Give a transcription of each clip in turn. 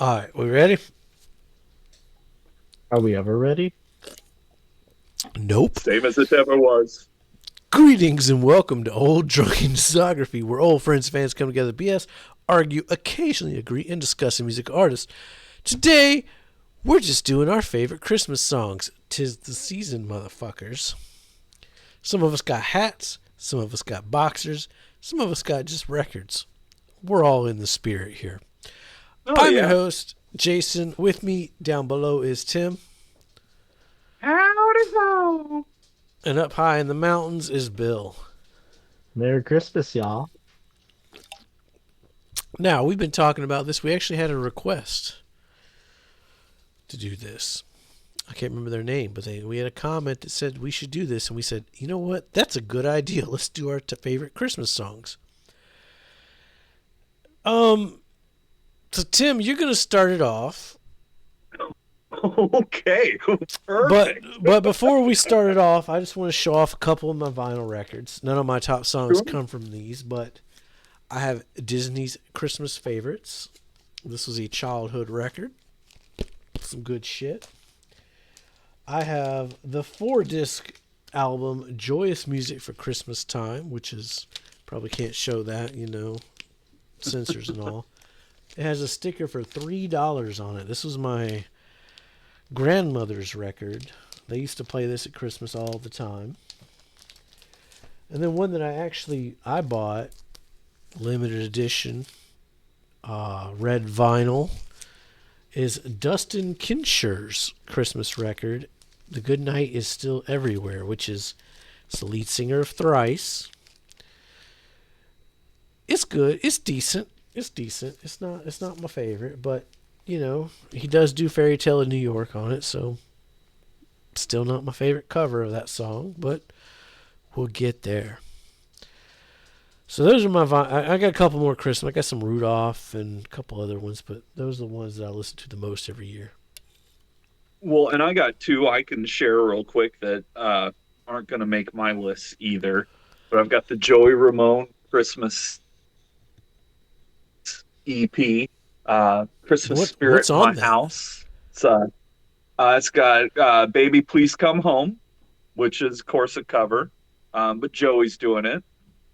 All right, we ready? Are we ever ready? Nope. Same as it ever was. Greetings and welcome to Old Drunken Discography, where old friends and fans come together to BS, argue, occasionally agree, and discuss a music artist. Today, we're just doing our favorite Christmas songs. 'Tis the season, motherfuckers. Some of us got hats, some of us got boxers, some of us got just records. We're all in the spirit here. Oh I'm your yeah. host, Jason. With me down below is Tim. Howdy ho. And up high in the mountains is Bill. Merry Christmas, y'all. Now, we've been talking about this. We actually had a request to do this. I can't remember their name, but we had a comment that said we should do this, and we said, you know what? That's a good idea. Let's do our favorite Christmas songs. So Tim, you're gonna start it off, Okay. but Perfect. but before we start it off, I just want to show off a couple of my vinyl records. None of my top songs Sure. come from these, but I have Disney's Christmas favorites. This was a childhood record. Some good shit. I have the 4-disc album Joyous Music for Christmas Time, which is probably can't show that, censors and all. It has a sticker for $3 on it. This was my grandmother's record. They used to play this at Christmas all the time. And then one that I bought, limited edition, red vinyl, is Dustin Kinshir's Christmas record, The Good Night Is Still Everywhere, which is the lead singer of Thrice. It's good. It's decent. It's not my favorite, but he does do Fairy Tale of New York on it, so still not my favorite cover of that song, but we'll get there. So those are my I got a couple more Christmas. I got some Rudolph and a couple other ones, but those are the ones that I listen to the most every year. Well, and I got two I can share real quick that aren't going to make my list either. But I've got the Joey Ramone Christmas EP, Christmas Spirit What's in My on that? House. It's got Baby Please Come Home, which is, of course, a cover, but Joey's doing it.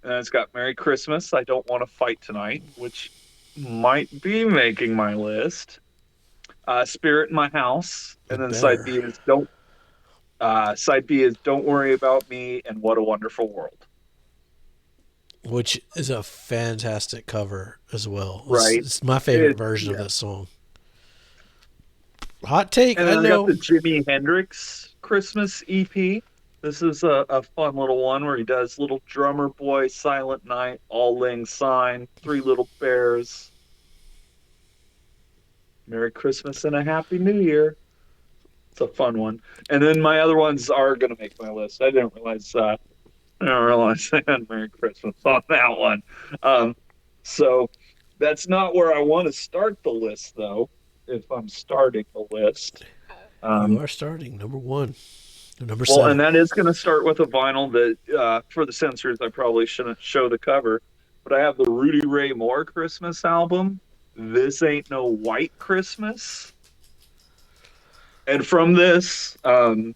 And it's got Merry Christmas, I Don't Want to Fight Tonight, which might be making my list. Spirit in My House, and It then side better. B is Don't Worry About Me and What a Wonderful World. Which is a fantastic cover as well. It's, Right? it's my favorite It, version of yeah. that song. Hot take, And I then I got know. the Jimi Hendrix Christmas EP. This is a fun little one where he does Little Drummer Boy, Silent Night, All Lang Syne, Three Little Bears, Merry Christmas and a Happy New Year. It's a fun one. And then my other ones are going to make my list. I didn't realize they had Merry Christmas on that one. So that's not where I want to start the list, though, if I'm starting the list. You Um, are starting number one. Number well, and 7. that is going to start with a vinyl that, for the censors, I probably shouldn't show the cover, but I have the Rudy Ray Moore Christmas album. This Ain't No White Christmas. And from this, from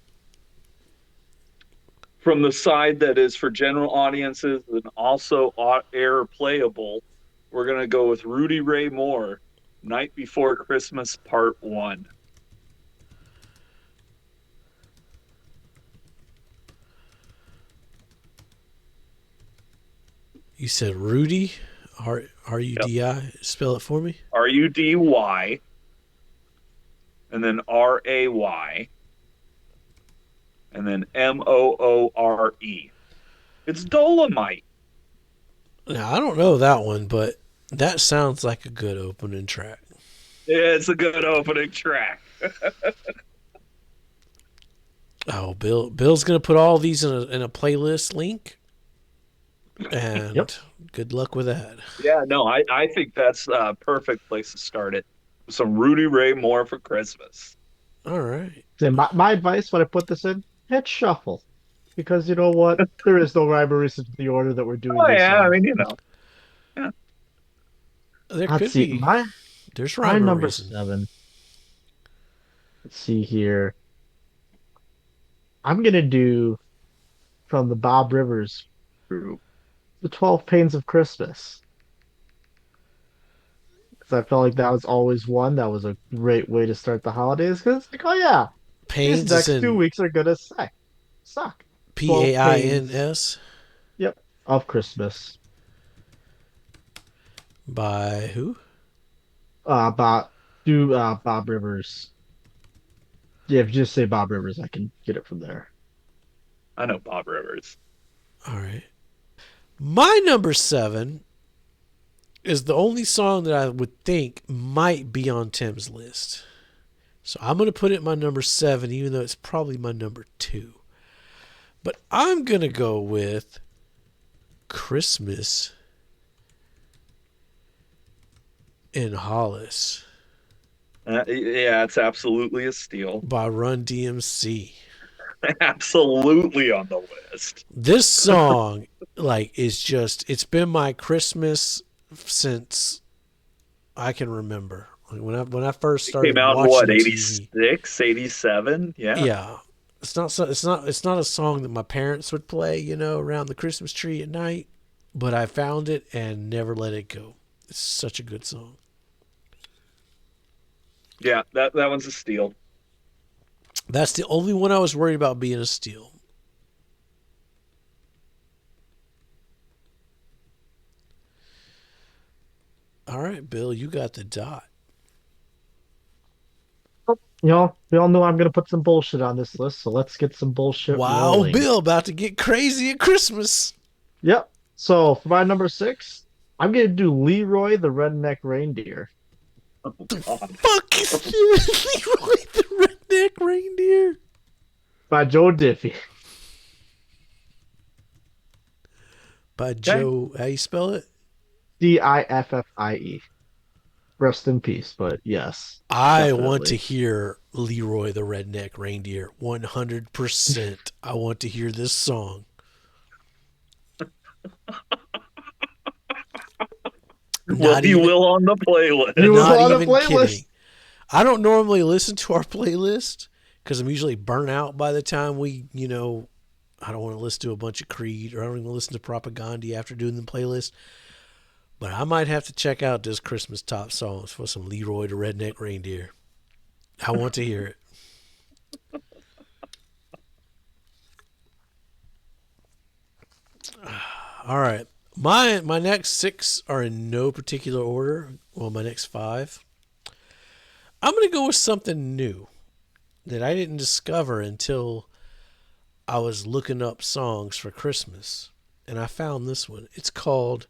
the side that is for general audiences and also air playable, we're going to go with Rudy Ray Moore, Night Before Christmas Part 1. You said Rudy, Yep. Rudi. Spell it for me. Rudy, and then Ray, and then Moore. It's Dolomite. Now I don't know that one, but that sounds like a good opening track. It's a good opening track. Oh, Bill's gonna put all these in a playlist link, Yep. and good luck with that. Yeah, no, I think that's a perfect place to start it. Some Rudy Ray Moore for Christmas. All right. So my advice when I put this in, hit shuffle. Because you know what? There is no rhyme or reason to the order that we're doing Oh these yeah, I songs. mean, you know. Yeah. There Let's could see. be. My There's My rhyme or number reason. 7. Let's see here. I'm gonna do from the Bob Rivers group, the 12 Pains of Christmas. Because I felt like that was always one that was a great way to start the holidays. Because it's like, oh yeah, these Pains is next two in weeks are gonna suck. 12 Pains, Pains yep, of Christmas. by who? Bob Bob Rivers. Yeah, if you just say Bob Rivers, I can get it from there. I know Bob Rivers. All right. My number 7 is the only song that I would think might be on Tim's list. So I'm going to put it in my number 7, even though it's probably my number 2. But I'm going to go with Christmas in Hollis Yeah, it's absolutely a steal. by Run DMC. Absolutely on the list. This song, like, is just, it's been my Christmas since I can remember. Like when I first It came started out in what, watching TV. 86, 87? Yeah. Yeah. It's not a song that my parents would play, around the Christmas tree at night, but I found it and never let it go. It's such a good song. Yeah, that one's a steal. That's the only one I was worried about being a steal. All right, Bill, you got the dot. We all know I'm gonna put some bullshit on this list, so let's get some bullshit Wow, rolling. Bill, about to get crazy at Christmas. Yep. So for my number 6, I'm gonna do Leroy the Redneck Reindeer Oh, The God. fuck is Leroy the Redneck Reindeer? by Joe Diffie. By Joe, how you spell it? Diffie. Rest in peace, but yes, I want to definitely. hear Leroy the Redneck Reindeer 100%. I want to hear this song. Well, Not you even will on the You playlist. will not on the even playlist. kidding. I don't normally listen to our playlist because I'm usually burnt out by the time I don't want to listen to a bunch of Creed or I don't even listen to Propaganda after doing the playlist. But I might have to check out this Christmas top songs for some Leroy the Redneck Reindeer. I want to hear it. All right. My next 6 are in no particular order. Well, my next 5. I'm going to go with something new that I didn't discover until I was looking up songs for Christmas. And I found this one. It's called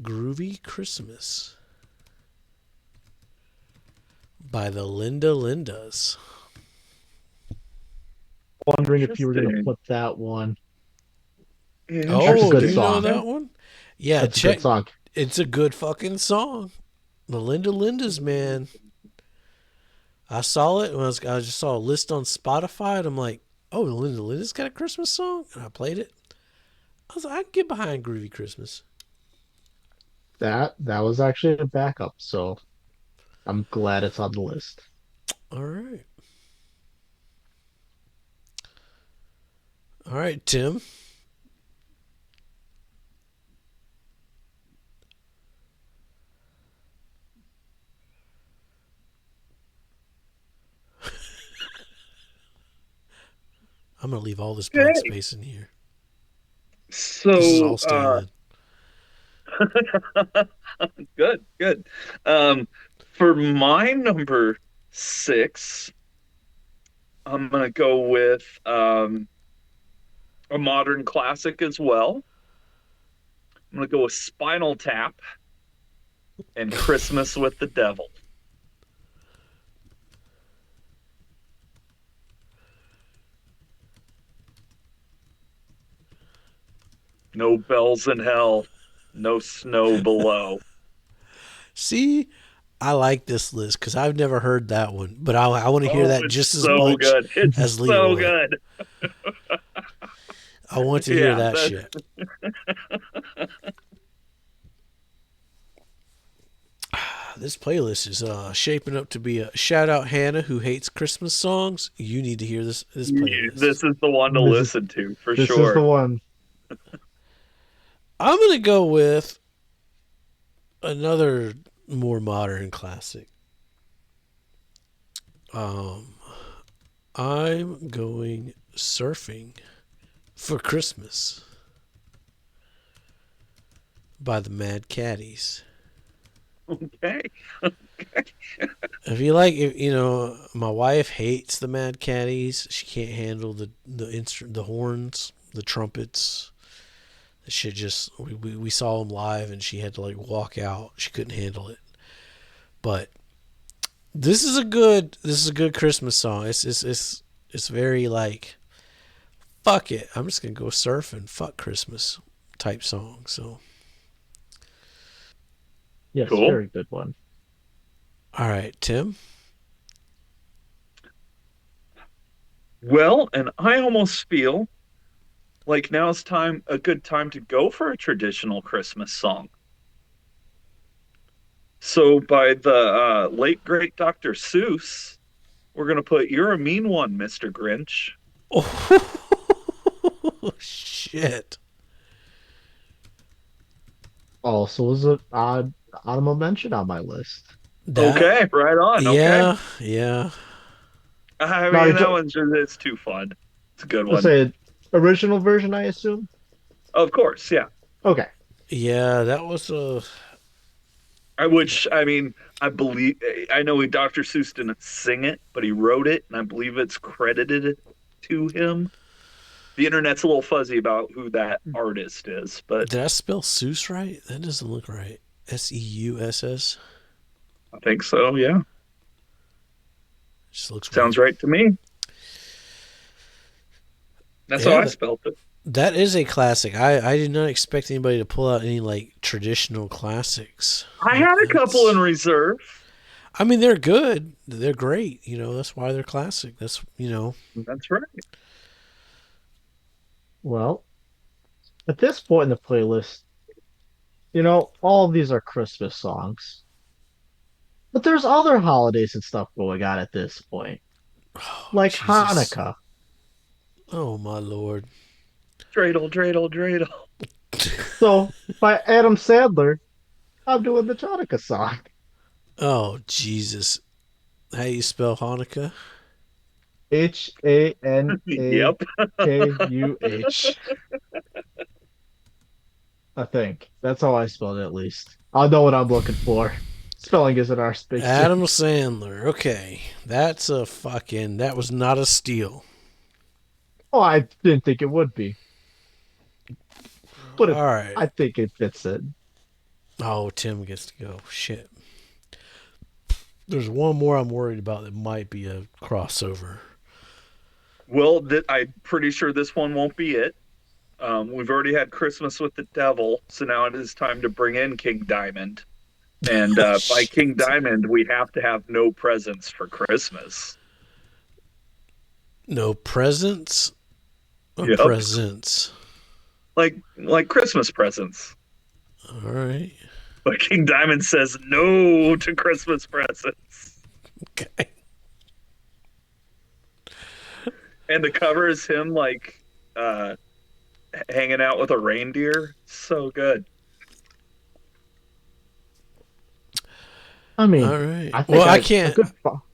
Groovy Christmas by the Linda Lindas. Wondering if you were gonna Interesting. put that one. That's a Oh, do good Interesting. you know song. Okay. that one? Yeah, That's a good check. song. It's a good fucking song. The Linda Lindas, man. I saw it when I just saw a list on Spotify, and I'm like, oh, the Linda Linda's got a Christmas song, and I played it. I was like, I can get behind Groovy Christmas. That was actually a backup, so I'm glad it's on the list. All right, all right, Tim. I'm gonna leave all this blank Okay. space in here. This is So, all staying in. good, good. Um, for my number 6, I'm gonna go with a modern classic as well. I'm gonna go with Spinal Tap and Christmas with the Devil. No bells in hell, no snow below. See, I like this list because I've never heard that one, but I want to hear Oh, that it's just as so much good. It's as so Leroy. good. I want to hear Yeah, that that shit. This playlist is shaping up to be a shout out Hannah who hates Christmas songs. You need to hear this playlist. This is the one to This is listen to for this is the sure. one. I'm gonna go with another more modern classic. Um, I'm going surfing for Christmas by the Mad Caddies. Okay. If you like, my wife hates the Mad Caddies. She can't handle the horns, the trumpets. The shit just we saw them live, and she had to like walk out. She couldn't handle it. But this is a good Christmas song. It's very like fuck it. I'm just gonna go surfing. Fuck Christmas type song. So Yes, Cool. very good one. all right, Tim. Well, and I almost feel like now's a good time to go for a traditional Christmas song. So by the late great Dr. Seuss, we're gonna put "You're a Mean One, Mr. Grinch." Oh shit. Also was a odd honorable mention on my list. That Okay, right on. Okay, yeah. I Now, mean that one's just it's too fun. It's a good let's one. say original version, I assume. Of course, yeah. Okay. Yeah, that was a I mean, I know Dr. Seuss didn't sing it, but he wrote it, and I believe it's credited to him. The internet's a little fuzzy about who that artist is, but did I spell Seuss right? That doesn't look right. Seuss. I think so. Yeah, Just looks sounds weird. right to me. That's how Yeah, I spelled it. that is a classic. I did not expect anybody to pull out any like traditional classics. I had a couple in That's reserve. I mean they're good. They're great. That's why they're classic. That's. That's right. Well, at this point in the playlist, all of these are Christmas songs. But there's other holidays and stuff going on at this point, Oh, like Jesus. Hanukkah. Oh my lord. Dreidel, dreidel, dreidel. So by Adam Sandler, I'm doing the Hanukkah song. Oh Jesus. How you spell Hanukkah? Yep. Hanukuh. I think. That's how I spelled it at least. I'll know what I'm looking for. Spelling isn't our big Adam thing. Sandler. Okay. That was not a steal. Oh, I didn't think it would be, but All right. I think it fits it. Oh, Tim gets to go. Shit. There's one more I'm worried about that might be a crossover. Well, I'm pretty sure this one won't be it. We've already had Christmas with the Devil, so now it is time to bring in King Diamond. And by King Shit. Diamond, we have to have no presents for Christmas. No presents or Yep, presents? like Christmas presents. All right. But King Diamond says no to Christmas presents. Okay. And the cover is him like uh, hanging out with a reindeer. So good. I mean, All right. I Well, think I a can't. good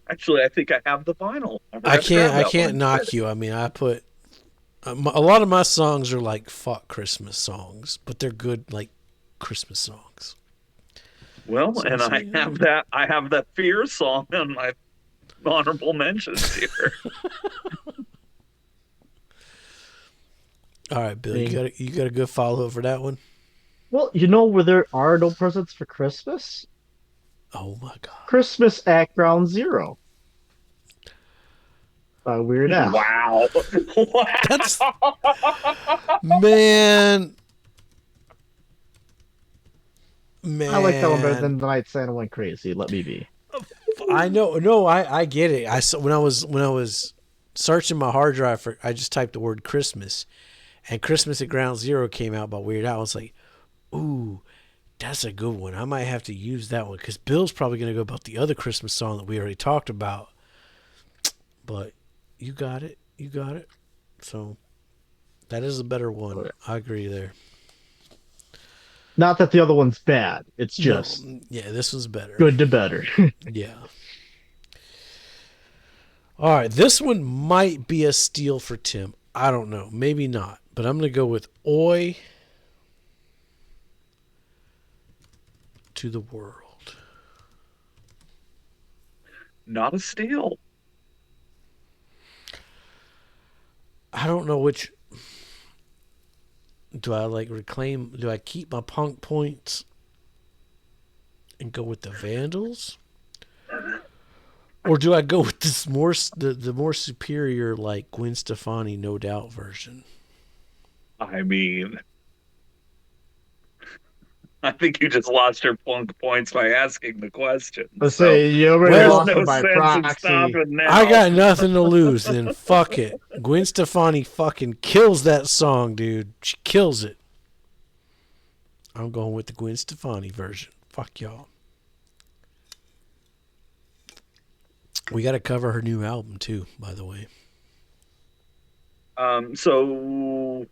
Actually, I think I have the vinyl. I I forgot to can't. grab I that can't one. knock you. I mean, I put a lot of my songs are like fuck Christmas songs, but they're good like Christmas songs. Well, So, and so I yeah. have that. I have that Fear song on my honorable mentions here. All right, Bill. You thing. got a good follow up for that one. Well, where there are no presents for Christmas? Oh my god. Christmas at Ground Zero by Weird Al. Wow. That's Wow. man, I like that one better man. than The Night Santa Went Crazy. Let me be. I know. No, I get it. I saw when I was searching my hard drive for. I just typed the word Christmas, and Christmas at Ground Zero came out by Weird Al. I was like, ooh, That's a good one. I might have to use that one because Bill's probably going to go about the other Christmas song that we already talked about. But you got it. You got it. So that is a better one. Okay. I agree there. Not that the other one's bad. It's No, just yeah, this one's better. good to better. Yeah. All right, this one might be a steal for Tim. I don't know. Maybe not. But I'm going to go with Oi to the World. Not a steal. I don't know which. Do I reclaim? Do I keep my punk points and go with the Vandals? Or do I go with this the more superior Gwen Stefani No Doubt version? I mean, I think you just lost your plunk points by asking the question. Let's So say you already Well, lost there's no it by sense in proxy. stopping now. I got nothing to lose, then fuck it. Gwen Stefani fucking kills that song, dude. She kills it. I'm going with the Gwen Stefani version. Fuck y'all. We got to cover her new album too, by the way. So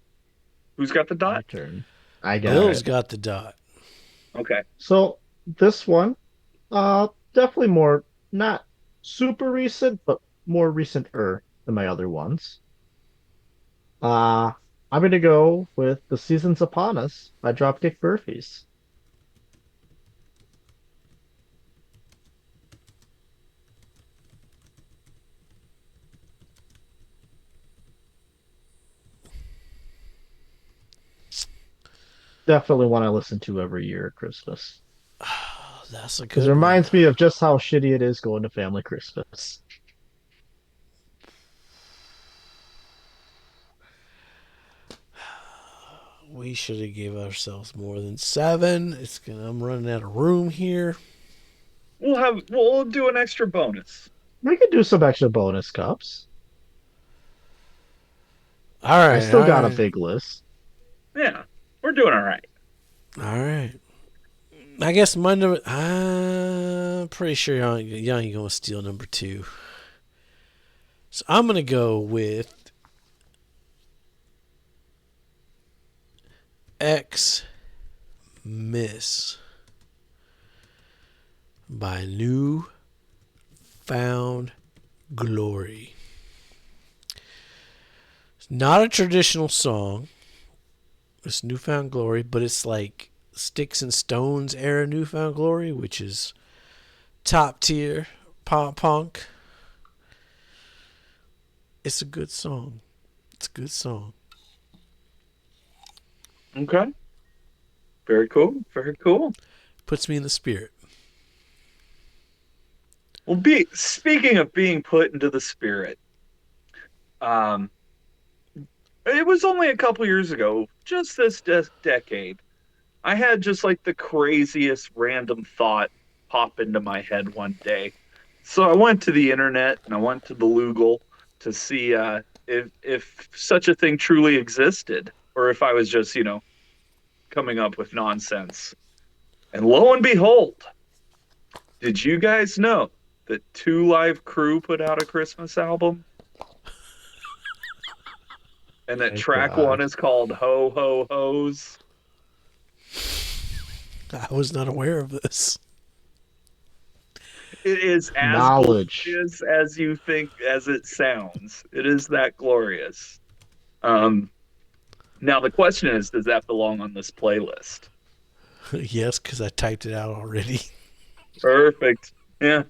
who's got the My dot? turn. I got Bill's it. got the dot. Okay. So this one, definitely more not super recent, but more recent-er than my other ones. Uh, I'm gonna go with "The Season's Upon Us" by Dropkick Murphys. Definitely one I listen to every year at Christmas. Oh, that's a Because it good one. reminds me of just how shitty it is going to family Christmas. We should have gave ourselves more than 7. I'm running out of room here. We'll do an extra bonus. We could do some extra bonus cups. All I right, still all got a right, big list. Yeah, we're doing all right. all right. I guess my number. I'm pretty sure y'all ain't gonna steal number 2. So I'm gonna go with X Miss by New Found Glory. It's not a traditional song. It's Newfound Glory, but it's like Sticks and Stones era Newfound Glory, which is top tier pop punk. It's a good song. It's a good song. Okay. Very cool. Very cool. Puts me in the spirit. Well, speaking of being put into the spirit, um, it was only a couple years ago, just this decade, I had just like the craziest random thought pop into my head one day. So I went to the internet and I went to the Google to see if such a thing truly existed, or if I was just, coming up with nonsense. And lo and behold, did you guys know that Two Live Crew put out a Christmas album? And that Thank track one God. is called Ho Ho Ho's. I was not aware of this. It is as Knowledge. glorious as you think as it sounds. It is that glorious. Um, Now the question is, does that belong on this playlist? Yes, because I typed it out already. Perfect. Yeah.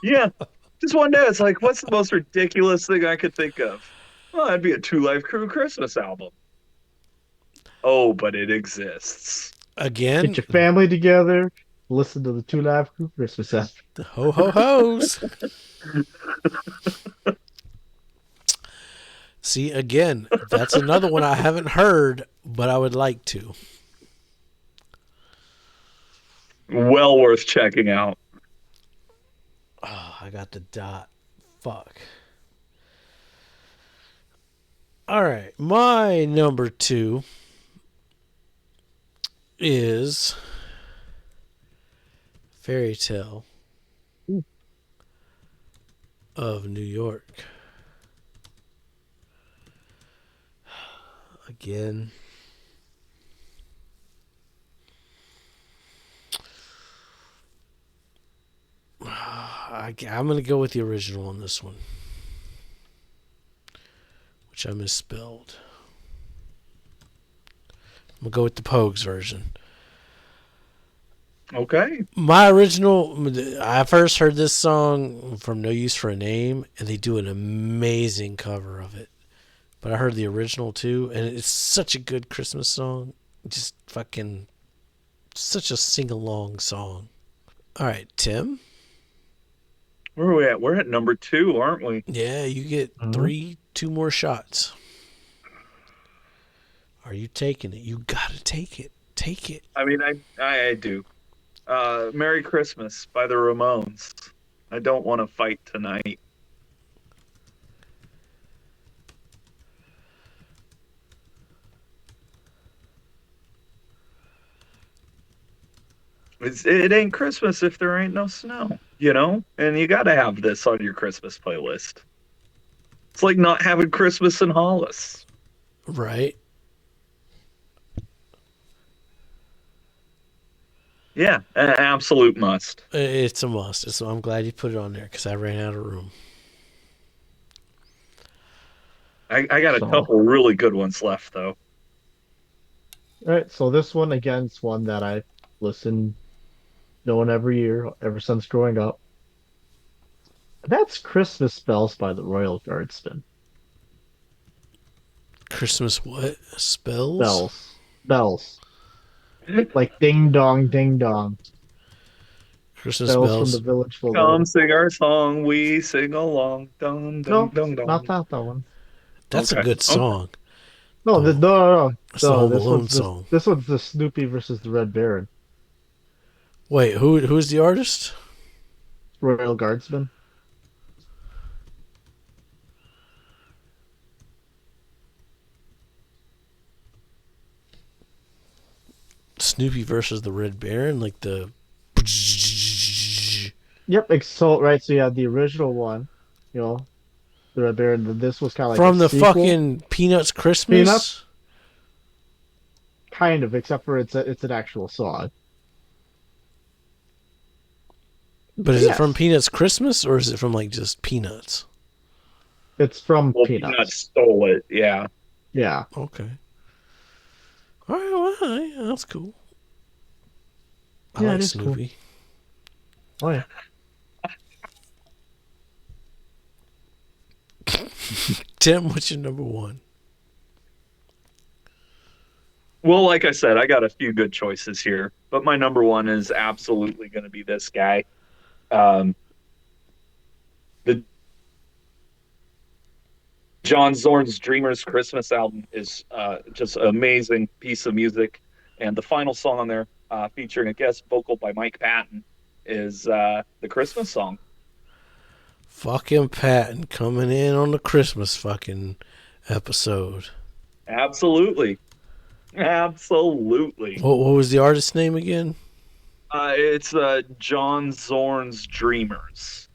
Yeah. Just one day, it's like, what's the most ridiculous thing I could think of? Well, that'd be a Two Live Crew Christmas album. Oh, but it exists. Get Again, your family together. Listen to the Two Live Crew Christmas album. the ho ho ho's. See, again, that's another one I haven't heard, but I would like to. Well worth checking out. Oh, I got the dot. Fuck. All right, my number 2 is Fairy Tale Ooh. of New York. Again. I'm going to go with the original on this one, which I misspelled. I'm going to go with the Pogues version. Okay. My original, I first heard this song from No Use for a Name, and they do an amazing cover of it. But I heard the original too, and it's such a good Christmas song. Just fucking, such a sing along song. All right, Tim. Where are we at? We're at number 2, aren't we? Yeah, you get Mhm. two more shots. Are you taking it? You gotta take it. Take it. I mean, I do. Merry Christmas by the Ramones. I don't want to fight tonight. It ain't Christmas if there ain't no snow, you know? And you got to have this on your Christmas playlist. It's like not having Christmas in Hollis. Right. Yeah, an absolute must. It's a must. So I'm glad you put it on there because I ran out of room. I got a So, couple really good ones left, though. all right. So this one again is one that I listen knowing every year ever since growing up. That's Christmas Bells by the Royal Guardsmen. Christmas what? Spells? Bells. Bells. Like ding dong, ding dong. Christmas Bells from the bells. village Come below. sing our song, we sing along. Dun, dun, No, dun, not dun. that one. That's a Okay, good okay. song. No, The, no. that's the No, Home Alone song. this one's the Snoopy versus the Red Baron. Wait, who's the artist? Royal Guardsmen. Snoopy versus the Red Baron, like the. Yep, so right, so you had the original one, you know, the Red Baron. Then this was kind of like a From the sequel. fucking Peanuts Peanuts, Christmas? kind of, except for it's an actual song. But But is it from yes, Peanuts Christmas or is it from like just Peanuts? it's from Well, Peanuts Peanuts. stole it. Yeah. Yeah, Okay. All right, well, yeah, that's cool. I yeah, like it is cool. Snoopy. Oh yeah. Tim, what's your number one? Well, like I said, I got a few good choices here, but my number one is absolutely going to be this guy. Um, the John Zorn's Dreamers Christmas album is just an amazing piece of music, and the final song on there, featuring a guest vocal by Mike Patton, is the Christmas song. Fucking Patton coming in on the Christmas fucking episode. Absolutely, absolutely. What was the artist's name again? It's John Zorn's Dreamers.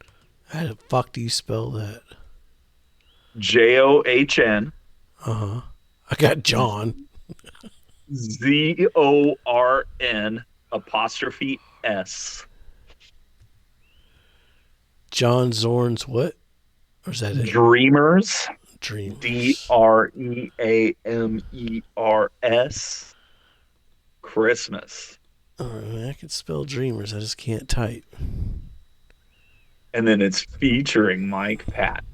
How the fuck do you spell that? John Uh huh. I got John. Zorn apostrophe S. John Zorn's what? Or is that it? Dreamers. Dreamers. Dreamers. Christmas. Alright, I can spell dreamers. I just can't type. And then it's featuring Mike Pat.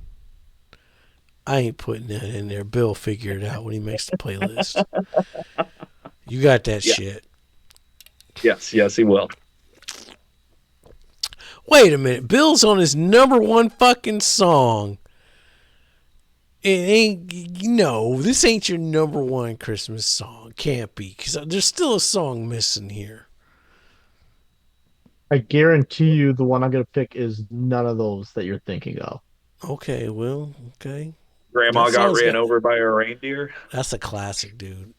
I ain't putting that in there. Bill figure it out when he makes the playlist. You got that Yeah. shit. Yes, he will. Wait a minute. Bill's on his number one fucking song. It ain't, this ain't your number one Christmas song. Can't be. Because there's still a song missing here. I guarantee you, the one I'm gonna pick is none of those that you're thinking of. Okay, well, okay. That Grandma got song's ran got, over by a reindeer. that's a classic, dude.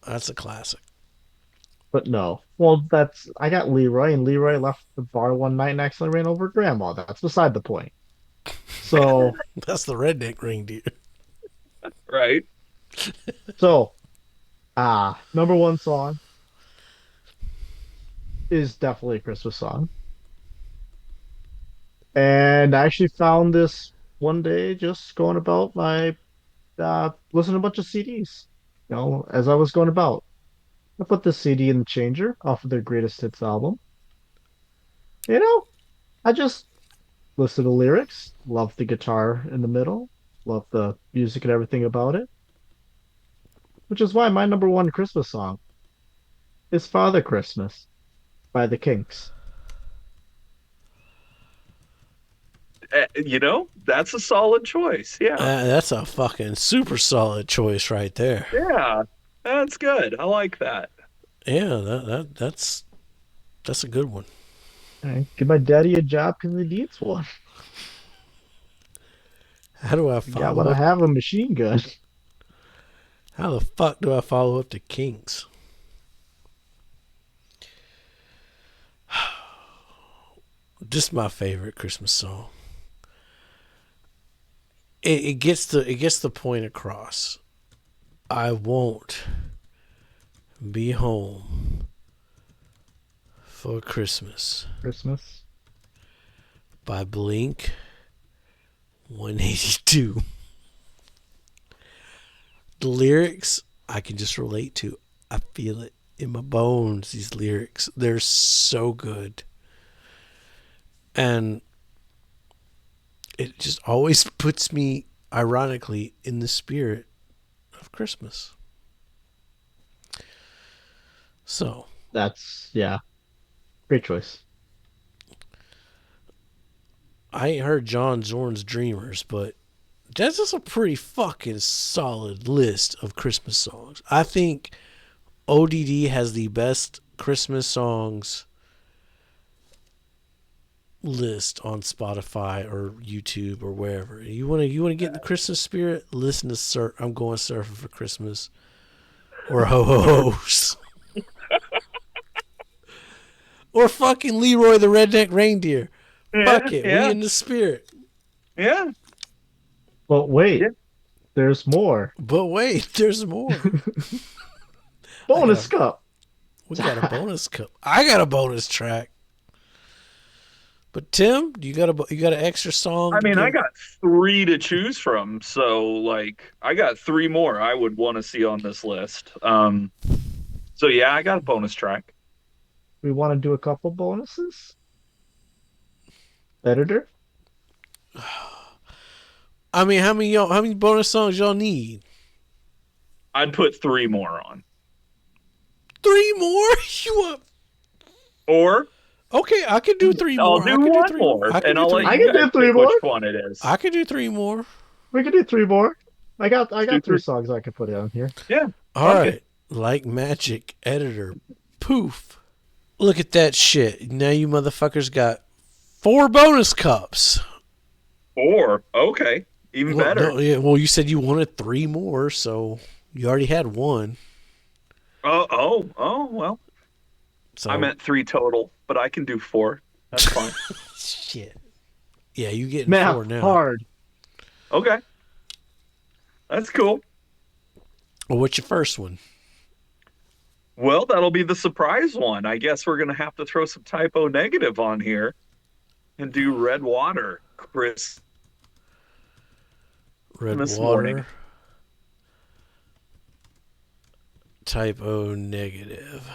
That's a classic. But no. Well, that's I got Leroy, and Leroy left the bar one night and accidentally ran over Grandma. That's beside the point. So, That's the redneck reindeer. Right? so number one song is definitely a Christmas song. And I actually found this one day just going about my listening to a bunch of CDs. As I was going about. I put the CD in the changer off of their greatest hits album. You know, I just listen to lyrics, love the guitar in the middle, love the music and everything about it, which is why my number one Christmas song is Father Christmas by the Kinks. That's a solid choice. Yeah. That's a fucking super solid choice right there. Yeah. That's good. I like that. Yeah, that's a good one. Right, give my daddy a job because he needs one. How do I You got what follow I up? have a machine gun. How the fuck do I follow up the Kings? This is my favorite Christmas song. It gets the point across. I won't be home for Christmas Christmas. by Blink 182. The lyrics I can just relate to. I feel it in my bones. These lyrics, they're so good, and it just always puts me, ironically, in the spirit of Christmas. So That's yeah, great choice. I ain't heard John Zorn's Dreamers, but that's just a pretty fucking solid list of Christmas songs. I think O.D.D has the best Christmas songs list on Spotify or YouTube or wherever. You want to get in the Christmas spirit? Listen to I'm Going Surfing for Christmas or Ho Ho Ho's or fucking Leroy the Redneck Reindeer. Yeah. Fuck it, we Yeah. in the spirit. Yeah. But Yeah. wait, there's more. But wait, there's more. I got Bonus a cup. we got a bonus cup. I got a bonus track. But Tim, you got an extra song I to mean, I give? got three to choose from, so like I got three more I would want to see on this list. So yeah, I got a bonus track. We want to do a couple bonuses. Editor. I mean, how many bonus songs y'all need? I'd put three more on. Three more? You want? Or Okay, I can do three I'll more. I do can do one three more. more I can and do I'll let three I you can more. guys do three pick which more. one it is. I can do three more. We can do three more. I Let's do got three three. songs I could put on here. Yeah, All fuck it. right, like magic, editor. Poof. Look at that shit. Now you motherfuckers got four bonus cups. Or okay, even Well, better. no, yeah, well, you said you wanted three more, so you already had one. Oh, well. I So meant three total, but I can do four. That's fine. shit. Yeah, you getting Math four now. hard. Okay, that's cool. Well, what's your first one? Well, that'll be the surprise one. I guess we're gonna have to throw some typo negative on here and do red water Christmas Red morning. water. Type O negative.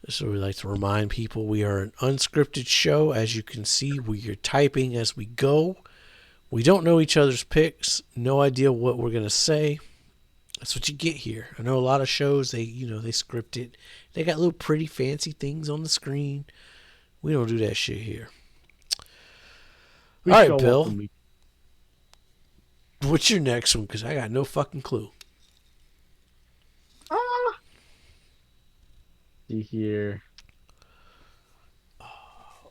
So we like to remind people we are an unscripted show. As you can see, we are typing as we go. We don't know each other's picks. No idea what we're gonna say. That's what you get here. I know a lot of shows they script it. They got little pretty fancy things on the screen. We don't do that shit here. We All show right, up Bill. when we. What's your next one? Because I got no fucking clue. Ah, see here.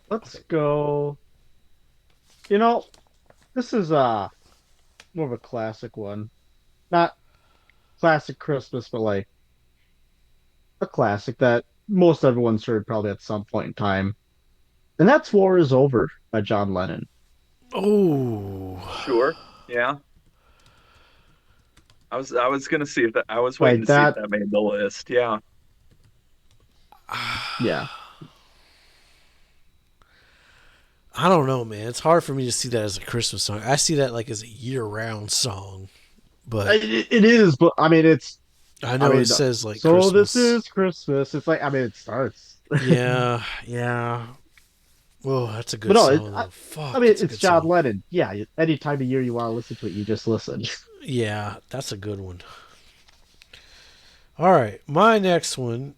Let's go. You know, this is more of a classic one. Not classic Christmas, but like a classic that most everyone's heard probably at some point in time. And that's War is Over by John Lennon. Oh, Sure. Yeah. I was gonna see if that I was waiting Like to see if that, that made the list. Yeah. yeah. I don't know, man. It's hard for me to see that as a Christmas song. I see that like as a year-round song, but It is, but I mean, I I know it mean, says like so this Christmas. is Christmas. It's like, I mean, it starts. Yeah, yeah. Whoa, that's a But good no, song though. I Fuck, mean, that's a it's good John song. Lennon. Yeah, any time of year you want to listen to it, you just listen. Yeah, that's a good one. All right, my next one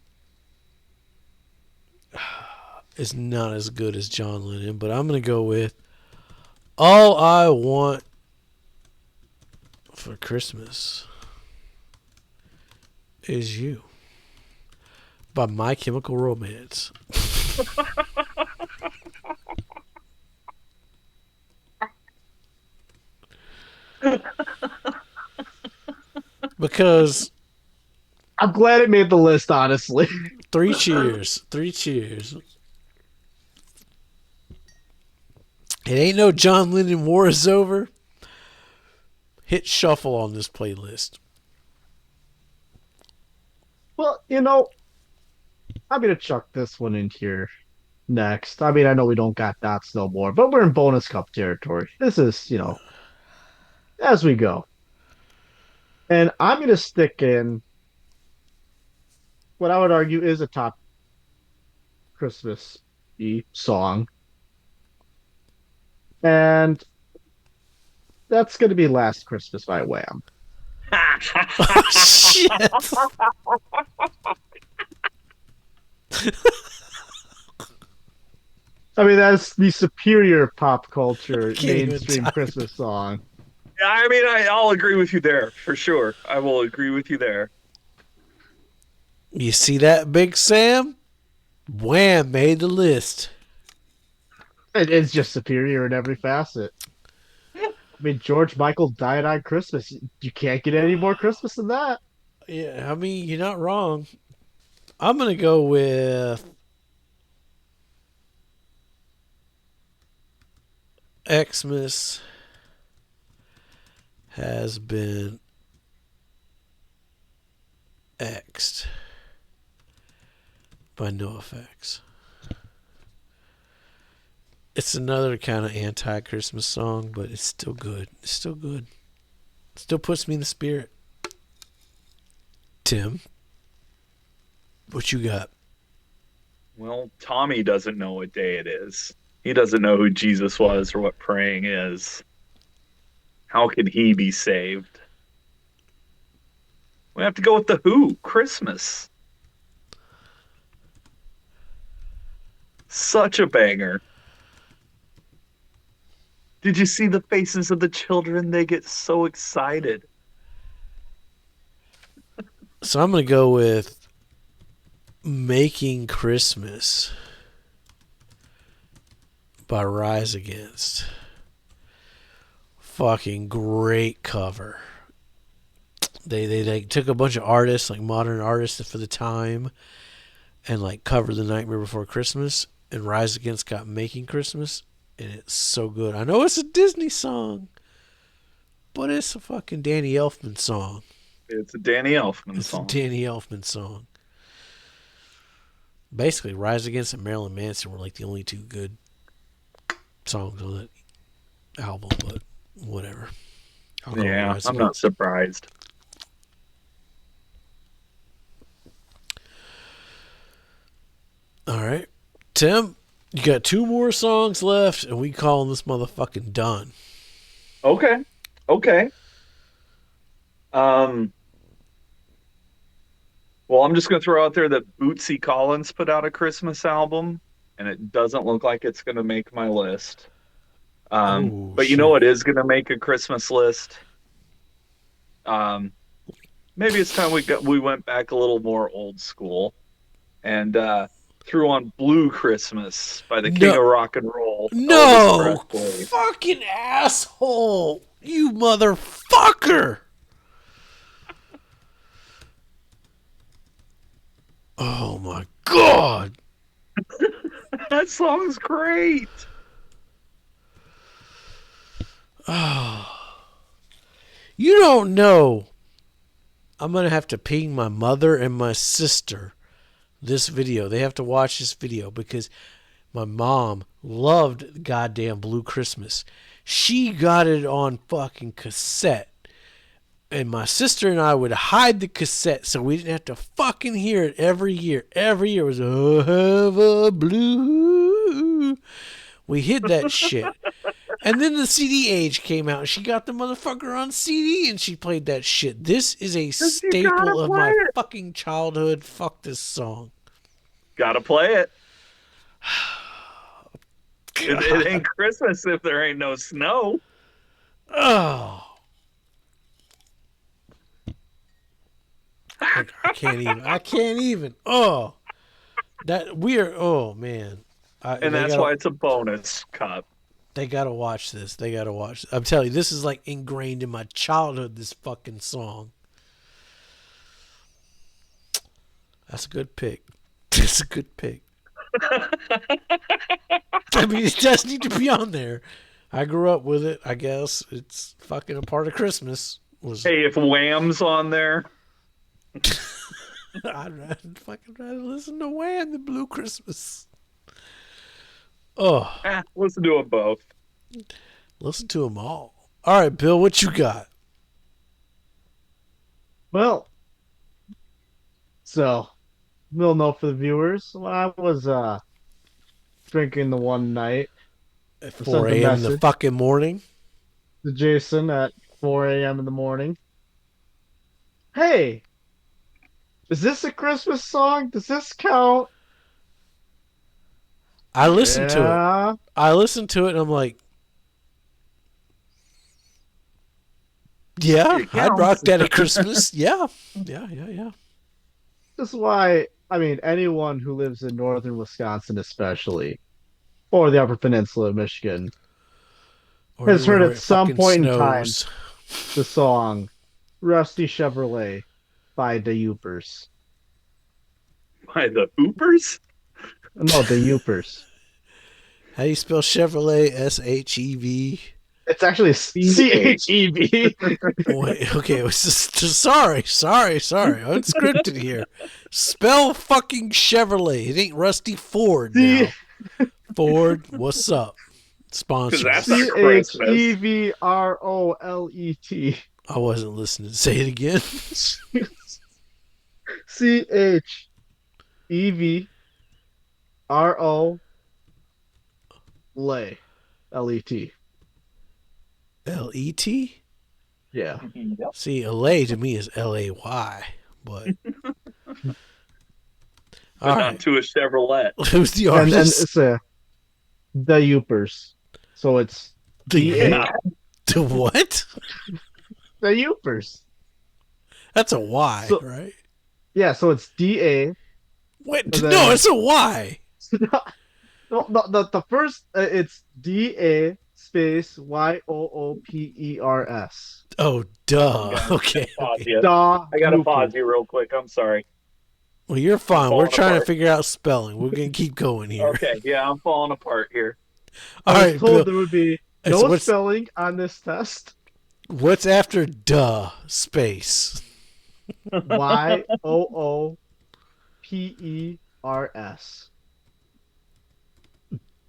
is not as good as John Lennon, but I'm gonna go with "All I Want for Christmas Is You" by My Chemical Romance. Because I'm glad it made the list, honestly. three cheers, three cheers. It ain't no John Lennon War is Over. Hit shuffle on this playlist. Well, I'm gonna chuck this one in here next. I mean, I know we don't got dots no more, but we're in bonus cup territory. This is, as we go. And I'm gonna stick in what I would argue is a top Christmas song. And that's gonna be Last Christmas by Wham. Oh, shit. I mean, that's the superior pop I culture can't even mainstream type. Christmas song. I mean, I'll agree with you there for sure. I will agree with you there. You see that, Big Sam? Wham made the list. It's just superior in every facet. I mean, George Michael died on Christmas. You can't get any more Christmas than that. Yeah, I mean, you're not wrong. I'm going to go with Xmas has been X'd by NoFX. It's another kind of anti-Christmas song, but it's still good. It's still good. It still puts me in the spirit. Tim, what you got? Well, Tommy doesn't know what day it is. He doesn't know who Jesus was or what praying is. How can he be saved? We have to go with the Who, Christmas. Such a banger. Did you see the faces of the children? They get so excited. So I'm going to go with Making Christmas by Rise Against. Fucking great cover. They took a bunch of artists, like modern artists for the time, and like covered The Nightmare Before Christmas, and Rise Against got Making Christmas, and it's so good. I know it's a Disney song, but it's a fucking Danny Elfman song. It's a Danny Elfman It's a song. Danny Elfman song. Basically, Rise Against and Marilyn Manson were like the only two good songs on that album, but whatever. I'll go with Yeah, Rise I'm not Against. surprised. All right. Tim, you got two more songs left, and we calling this motherfucking done. Okay. Okay. Um, well, I'm just going to throw out there that Bootsy Collins put out a Christmas album, and it doesn't look like it's going to make my list. Oh, But you know shit. what is going to make a Christmas list? Um, Maybe it's time we went back a little more old school and threw on Blue Christmas by the King No. of Rock and Roll, Elvis No! Presley. Fucking asshole! You motherfucker! Oh my god. That song's great. You don't know. I'm going to have to ping my mother and my sister this video. They have to watch this video because my mom loved goddamn Blue Christmas. She got it on fucking cassette. And my sister and I would hide the cassette so we didn't have to fucking hear it every year. Every year was "Oh, have a blue." We hid that shit. And then the CD age came out and she got the motherfucker on CD and she played that shit. This is a You gotta staple of play my it. fucking childhood. Fuck this song. Gotta play it. God. It ain't Christmas if there ain't no snow. Oh. I can't even. I can't even. Oh. That weird. Oh, man. And that's why it's a bonus cup. They gotta watch this. They gotta watch. I'm telling you, this is like ingrained in my childhood. This fucking song. That's a good pick. That's a good pick. I mean, it does need to be on there. I grew up with it. I guess it's fucking a part of Christmas. Hey, if Wham's on there, I'd fucking rather listen to Wham than Blue Christmas. Oh, listen to them both. listen to them all. All right, Bill, what you got? Well, so little note for the viewers. When I was drinking the one night, At I 4 sent a a.m. in the message fucking morning. to Jason at 4 a.m. in the morning. Hey, is this a Christmas song? Does this count? I listened to it. Yeah. I listened to it and I'm like, yeah, It I'd counts. rock that at Christmas. Yeah. Yeah. This is why, I mean, anyone who lives in northern Wisconsin, especially, or the Upper Peninsula of Michigan, Or has heard anywhere where at it some fucking point in time snows. the song Rusty Chevrolet by the Youpers. By the Hoopers? No, the Youpers. How do you spell Chevrolet? SHEV. It's actually CHEV. Wait, okay, it was just sorry. Unscripted here. Spell fucking Chevrolet. It ain't Rusty Ford now. Ford, what's up? Sponsor. Because that's our Christmas. CHEVROLET. I wasn't listening. Say it again. CHEVROLET. LET? Yeah. Yep. See, LA to me is LAY, but But all not right. to a Chevrolet. Who's the And artist? it's the Youpers. So it's The what? the Youpers. That's a Y, So- right? Yeah, so it's DA. Wait, then- no, it's a Y. No, the first it's DA space YOOPERS. Oh, duh. Okay. Pause you. Da I gotta Youpers. pause you real quick. I'm sorry. Well, you're fine. We're falling trying to apart. figure out spelling. We're gonna keep going here. Okay, yeah, I'm falling apart here. All I was right, told Bill. there would be So no what's- spelling on this test. What's after duh space? YOOPERS.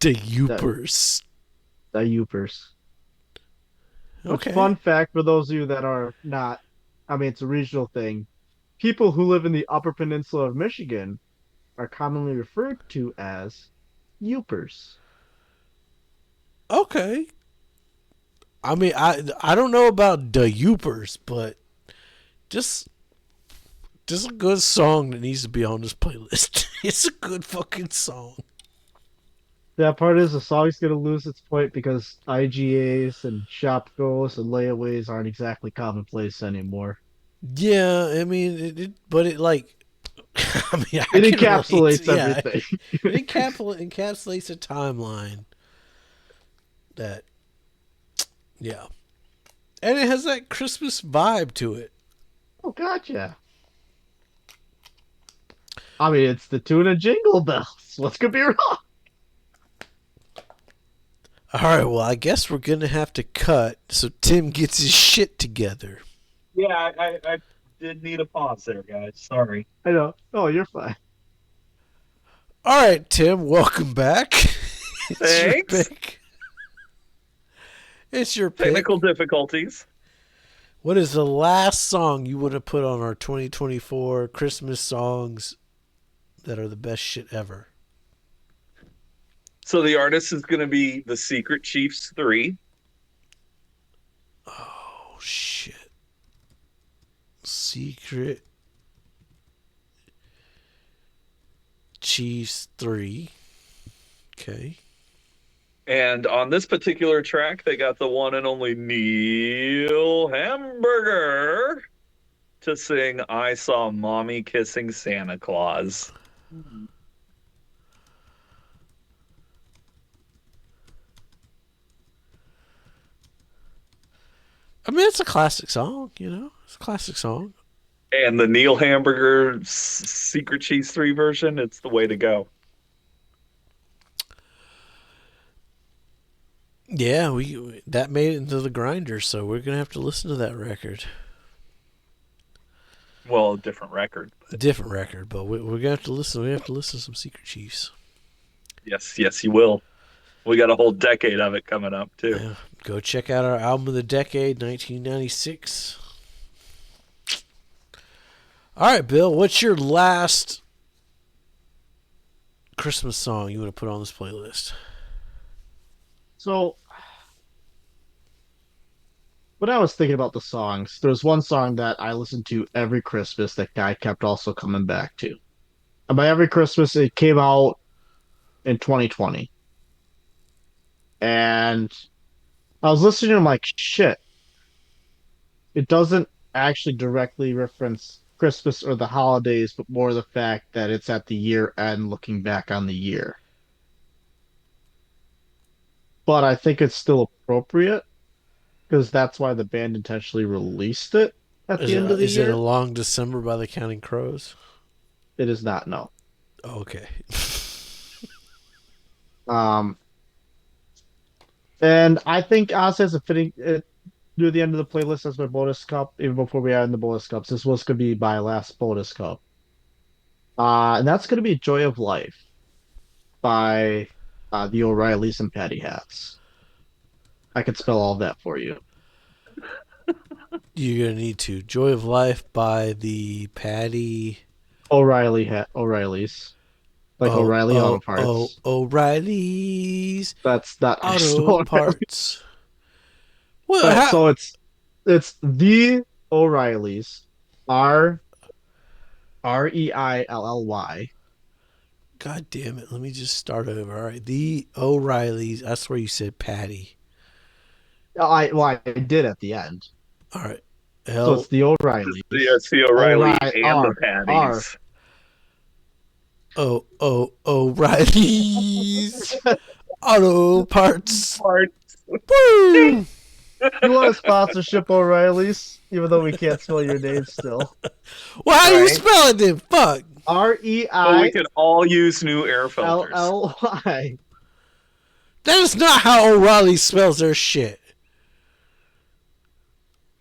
The Youpers. The Youpers. Which, Okay. fun fact for those of you that are not, I mean, it's a regional thing. People who live in the Upper Peninsula of Michigan are commonly referred to as Youpers. Okay. I mean, I don't know about the Youpers, but just a good song that needs to be on this playlist. It's a good fucking song. That part is the song's going to lose its point because IGAs and shop goes and layaways aren't exactly commonplace anymore. Yeah, I mean, but it like, I mean, It encapsulates everything. It encapsulates a timeline that, yeah, and it has that Christmas vibe to it. Oh, gotcha. I mean, it's the tune of Jingle Bells. What could be wrong? All right, well, I guess we're going to have to cut so Tim gets his shit together. Yeah, I did need a pause there, guys. Sorry. I know. Oh, you're fine. All right, Tim, welcome back. It's your Thanks. pick. It's your pick. Technical difficulties. What is the last song you would have put on our 2024 Christmas songs that are the best shit ever? So the artist is going to be the Secret Chiefs 3. Oh, shit. Secret Chiefs 3. Okay. And on this particular track, they got the one and only Neil Hamburger to sing I Saw Mommy Kissing Santa Claus. I mean, it's a classic song, you know? It's a classic song. And the Neil Hamburger Secret Cheese 3 version, it's the way to go. Yeah, we that made it into the grinder, so we're going to have to listen to that record. Well, a different record. Different record, but we're going to have to listen. We have to listen to some Secret Chiefs. Yes, you will. We got a whole decade of it coming up, too. Yeah, go check out our album of the decade, 1996. All right, Bill, what's your last Christmas song you want to put on this playlist? So, when I was thinking about the songs, there's one song that I listened to every Christmas that I kept also coming back to. And by every Christmas, it came out in 2020. And I was listening, I'm like, shit, it doesn't actually directly reference Christmas or the holidays, but more the fact that it's at the year end looking back on the year. But I think it's still appropriate because that's why the band intentionally released it at Is the it, end of the is it A year. Long December by the Counting Crows? It is not, no. Okay. Um, and I think honestly, as a fitting near the end of the playlist as my bonus cup, even before we add in the bonus cups, this was going to be my last bonus cup. And that's going to be Joy of Life by the O'Reillys and Patty Hats. I could spell all that for you. You're going to need to. Joy of Life by the Patty. O'Reillys. Like O'Reilly Auto Parts. O'Reilly's That's not actually Auto O'Reilly. Parts. Well, But how? so it's the O'Reillys. Reilly. God damn it. Let me just start over. All right. The O'Reillys. I swear you said Patty. I did at the end. All right. So it's L the O'Reillys. The O'Reilly O'Reilly and the R. Patties. O'Reilly's Auto Parts. Part. Woo! You want a sponsorship, O'Reillys? Even though we can't spell your name still. Well, how do you Right. spell it then? Fuck. So we Reilly. could all use new air filters. That is not how O'Reilly spells their shit.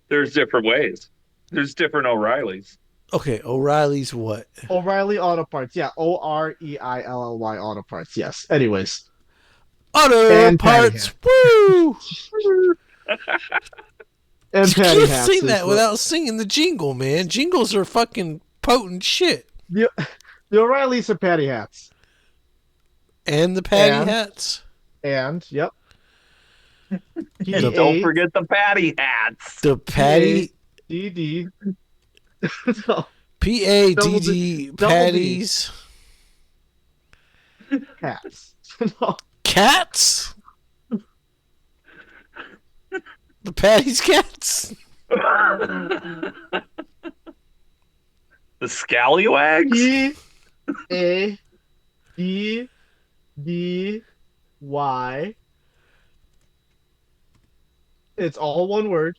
There's different ways. There's different O'Reillys. Okay, O'Reilly's what? O'Reilly Auto Parts. Yeah, Oreilly Auto Parts. Yes. Anyways. Auto And Patty Parts. Hat. Woo! And You Patty can't Hats sing is that the- without singing the jingle, man. Jingles are fucking potent shit. the O'Reillys and Patty Hats. And the Patty And- Hats. And yep. And PA don't forget the Patty hats. The Patty DD. No, PADD double D. Patties. hats. No. Cats? The Patty's cats? The Scallywags? PADDY. It's all one word.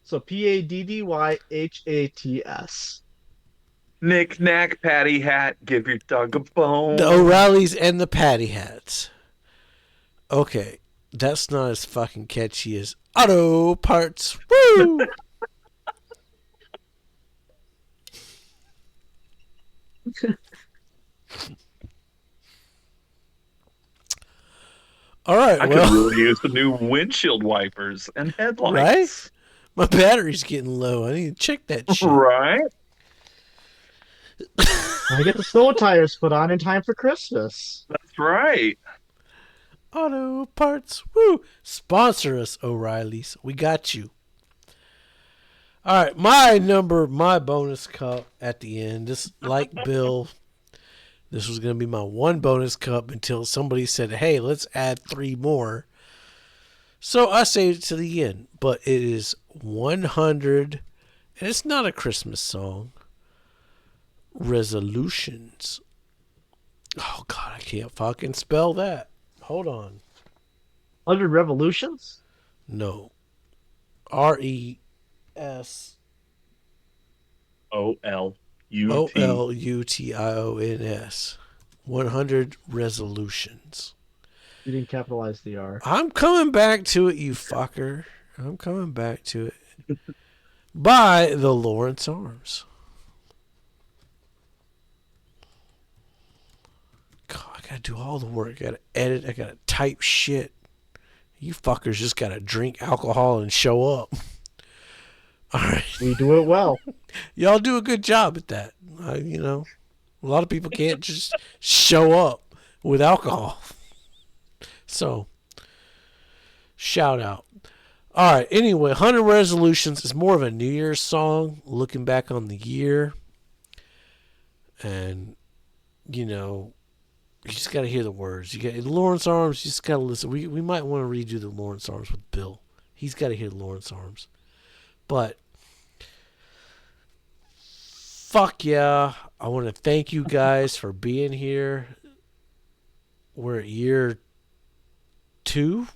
So PADDYHATS. Knick knack, patty hat, give your dog a bone. The O'Reillys and the Patty Hats. Okay, that's not as fucking catchy as Auto Parts. Woo! All right, I could well, really use the new windshield wipers and right? headlights. My battery's getting low. I need to check that shit. Right? I get the snow tires put on in time for Christmas. That's right. Auto Parts. Woo! Sponsor us, O'Reillys. We got you. All right, my bonus cup at the end. This, like Bill, this was going to be my one bonus cup until somebody said, hey, let's add 3 more. So I saved it to the end. But it is 100, and it's not a Christmas song. Resolutions. Oh, God, I can't fucking spell that. Hold on. 100 Revolutions? No. RES OLUT. OLUTIONS. 100 resolutions. You didn't capitalize the R. I'm coming back to it, you fucker. I'm coming back to it. By the Lawrence Arms. God, I gotta do all the work. I gotta edit. I gotta type shit. You fuckers just gotta drink alcohol and show up. All right. We do it well. Y'all do a good job at that. A lot of people can't just show up with alcohol. So, shout out. All right. Anyway, 100 Resolutions is more of a New Year's song, looking back on the year. And, you just got to hear the words. You got Lawrence Arms. You just got to listen. We might want to redo the Lawrence Arms with Bill. He's got to hear the Lawrence Arms. But fuck yeah. I want to thank you guys for being here. We're at year 2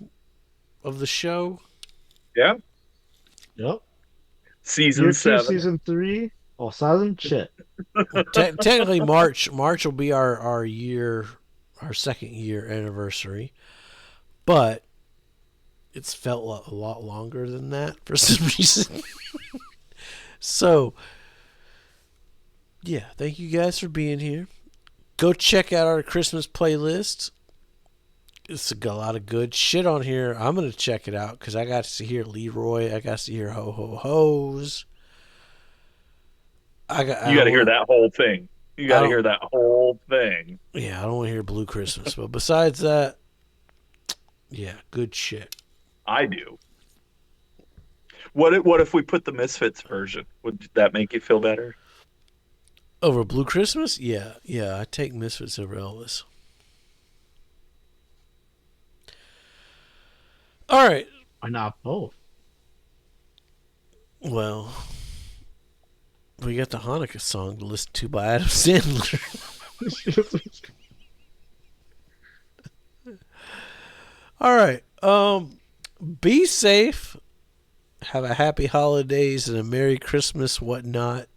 of the show. Yeah. Yep. Season Year 2, 7. Season 3. Oh, season? Shit. Well, technically, March will be our year, our second year anniversary. But it's felt a lot longer than that for some reason. So, yeah, thank you guys for being here. Go check out our Christmas playlist. It's got a lot of good shit on here. I'm going to check it out because I got to hear Leroy. I got to hear Ho Ho Ho's. You got to hear that whole thing. You got to hear that whole thing. Yeah, I don't want to hear Blue Christmas. But besides that, yeah, good shit. I do. What if we put the Misfits version? Would that make you feel better? Over Blue Christmas? Yeah, I take Misfits over Elvis. All right. Why not both? Well, we got the Hanukkah song to listen to by Adam Sandler. All right. Be safe. Have a happy holidays and a Merry Christmas, whatnot.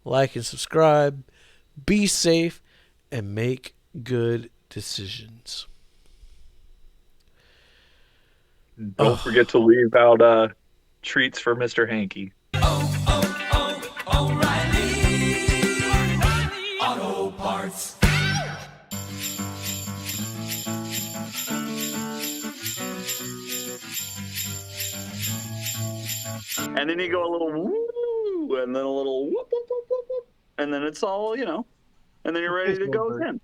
Like and subscribe. Be safe and make good decisions. Don't forget to leave out treats for Mr. Hanky. O'Reilly Auto Parts. And then you go a little woo, and then a little whoop, whoop, whoop, whoop, whoop, and then it's all, and then you're ready to go again.